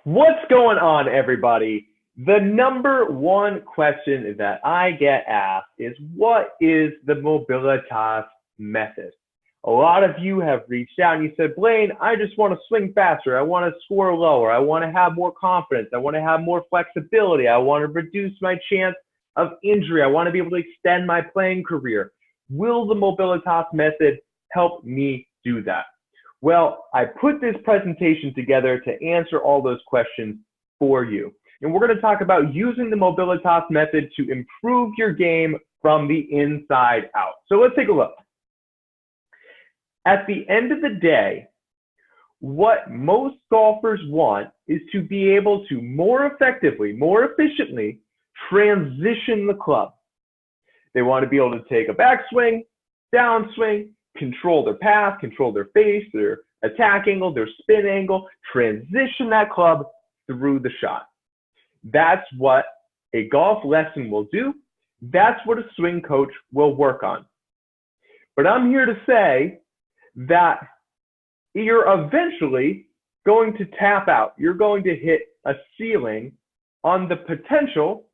What's going on, everybody? The number one question that I get asked is, what is the Mobilitas Method? A lot of you have reached out and you said, Blaine, I just want to swing faster. I want to score lower. I want to have more confidence. I want to have more flexibility. I want to reduce my chance of injury. I want to be able to extend my playing career. Will the Mobilitas Method help me do that? Well, I put this presentation together to answer all those questions for you. And we're going to talk about using the Mobilitas Method to improve your game from the inside out. So let's take a look. At the end of the day, what most golfers want is to be able to more effectively, more efficiently transition the club. They want to be able to take a backswing, downswing, control their path, control their face, their attack angle, their spin angle, transition that club through the shot. That's what a golf lesson will do. That's what a swing coach will work on. But I'm here to say that you're eventually going to tap out. You're going to hit a ceiling on the potential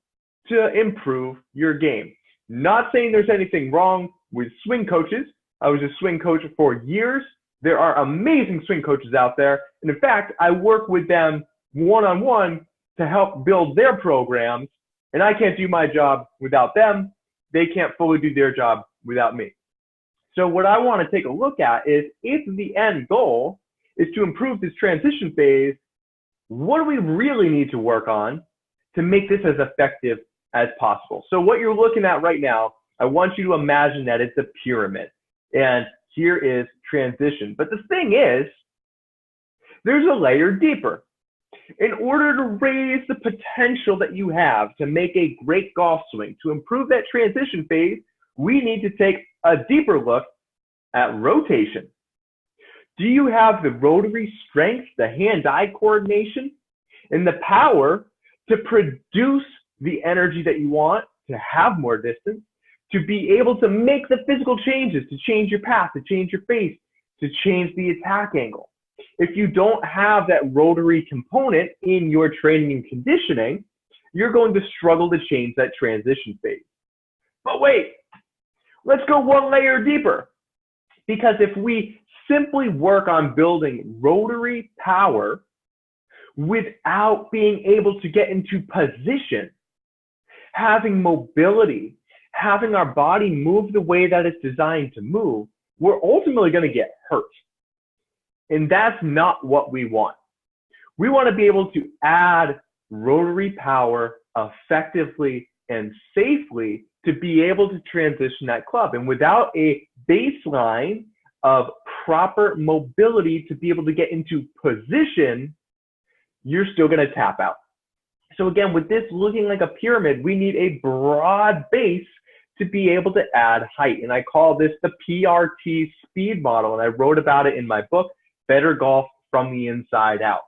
to improve your game. Not saying there's anything wrong with swing coaches. I was a swing coach for years. There are amazing swing coaches out there. And in fact, I work with them one-on-one to help build their programs. And I can't do my job without them. They can't fully do their job without me. So what I want to take a look at is, if the end goal is to improve this transition phase, what do we really need to work on to make this as effective as possible? So what you're looking at right now, I want you to imagine that it's a pyramid. And here is transition. But the thing is, there's a layer deeper. In order to raise the potential that you have to make a great golf swing, to improve that transition phase, we need to take a deeper look at rotation. Do you have the rotary strength, the hand-eye coordination, and the power to produce the energy that you want, to have more distance, to be able to make the physical changes, to change your path, to change your face, to change the attack angle? If you don't have that rotary component in your training and conditioning, you're going to struggle to change that transition phase. But wait, let's go one layer deeper. Because if we simply work on building rotary power without being able to get into position, having mobility, having our body move the way that it's designed to move, we're ultimately going to get hurt. And that's not what we want. We want to be able to add rotary power effectively and safely to be able to transition that club. And without a baseline of proper mobility to be able to get into position, you're still going to tap out. So again, with this looking like a pyramid, we need a broad base to be able to add height. And I call this the PRT speed model. And I wrote about it in my book, Better Golf from the Inside Out.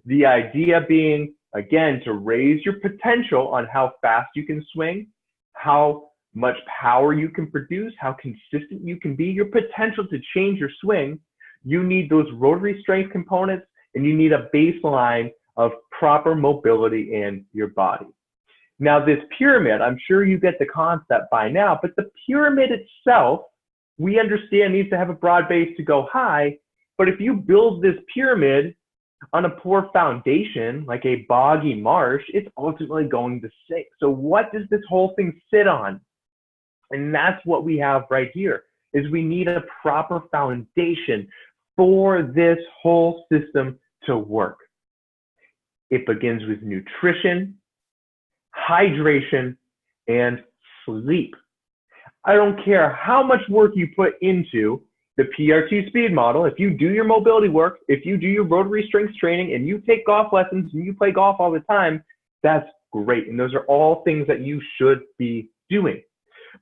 The idea being, again, to raise your potential on how fast you can swing, how much power you can produce, how consistent you can be, your potential to change your swing. You need those rotary strength components, and you need a baseline of proper mobility in your body. Now, this pyramid, I'm sure you get the concept by now, but the pyramid itself, we understand, needs to have a broad base to go high. But if you build this pyramid on a poor foundation, like a boggy marsh, it's ultimately going to sink. So what does this whole thing sit on? And that's what we have right here, is we need a proper foundation for this whole system to work. It begins with nutrition, hydration, and sleep. I don't care how much work you put into the PRT speed model. If you do your mobility work, if you do your rotary strength training, and you take golf lessons and you play golf all the time, that's great. And those are all things that you should be doing.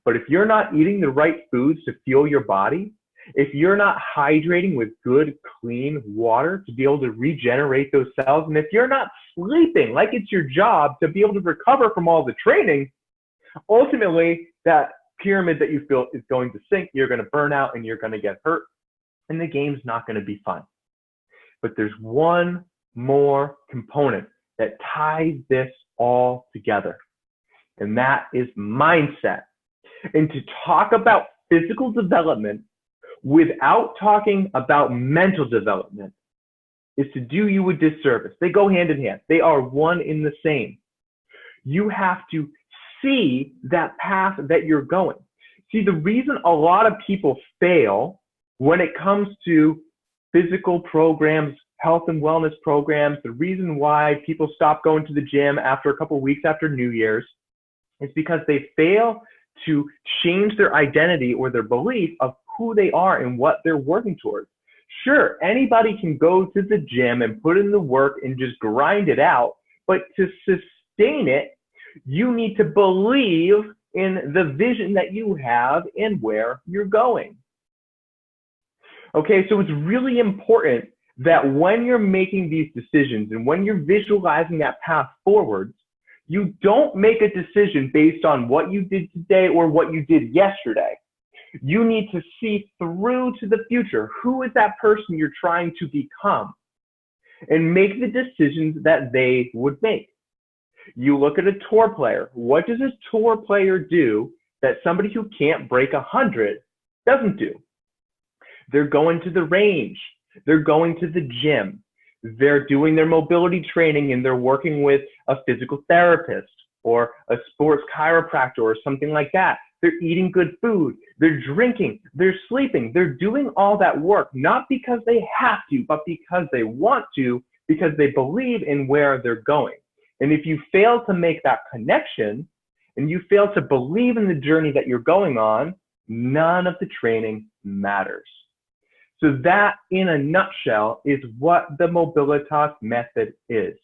But if you're not eating the right foods to fuel your body, if you're not hydrating with good, clean water to be able to regenerate those cells, and if you're not sleeping like it's your job to be able to recover from all the training, ultimately that pyramid that you've built is going to sink. You're going to burn out and you're going to get hurt, and the game's not going to be fun. But there's one more component that ties this all together, and that is mindset. And to talk about physical development without talking about mental development is to do you a disservice. They go hand in hand. They are one in the same. You have to see that path that you're going. See, the reason a lot of people fail when it comes to physical programs, health and wellness programs, the reason why people stop going to the gym after a couple of weeks after New Year's is because they fail to change their identity or their belief of who they are and what they're working towards. Sure, anybody can go to the gym and put in the work and just grind it out, but to sustain it, you need to believe in the vision that you have and where you're going. Okay, so it's really important that when you're making these decisions and when you're visualizing that path forward, you don't make a decision based on what you did today or what you did yesterday. You need to see through to the future. Who is that person you're trying to become? And make the decisions that they would make. You look at a tour player. What does a tour player do that somebody who can't break 100 doesn't do? They're going to the range. They're going to the gym. They're doing their mobility training and they're working with a physical therapist or a sports chiropractor or something like that. They're eating good food. They're drinking. They're sleeping. They're doing all that work, not because they have to, but because they want to, because they believe in where they're going. And if you fail to make that connection and you fail to believe in the journey that you're going on, none of the training matters. So that, in a nutshell, is what the Mobilitas method is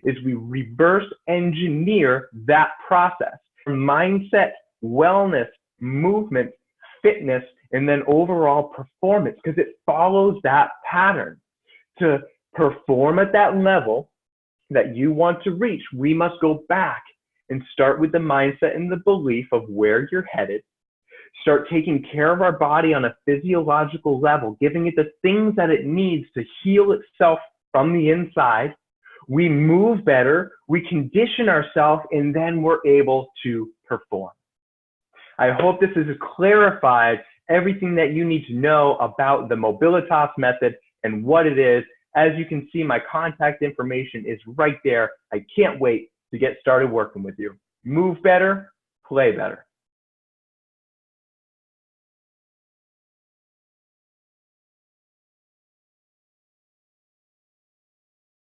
we reverse engineer that process from mindset, wellness, movement, fitness, and then overall performance, because it follows that pattern. To perform at that level that you want to reach, we must go back and start with the mindset and the belief of where you're headed. Start taking care of our body on a physiological level, giving it the things that it needs to heal itself from the inside. We move better, we condition ourselves, and then we're able to perform. I hope this has clarified everything that you need to know about the Mobilitas method and what it is. As you can see, my contact information is right there. I can't wait to get started working with you. Move better, play better.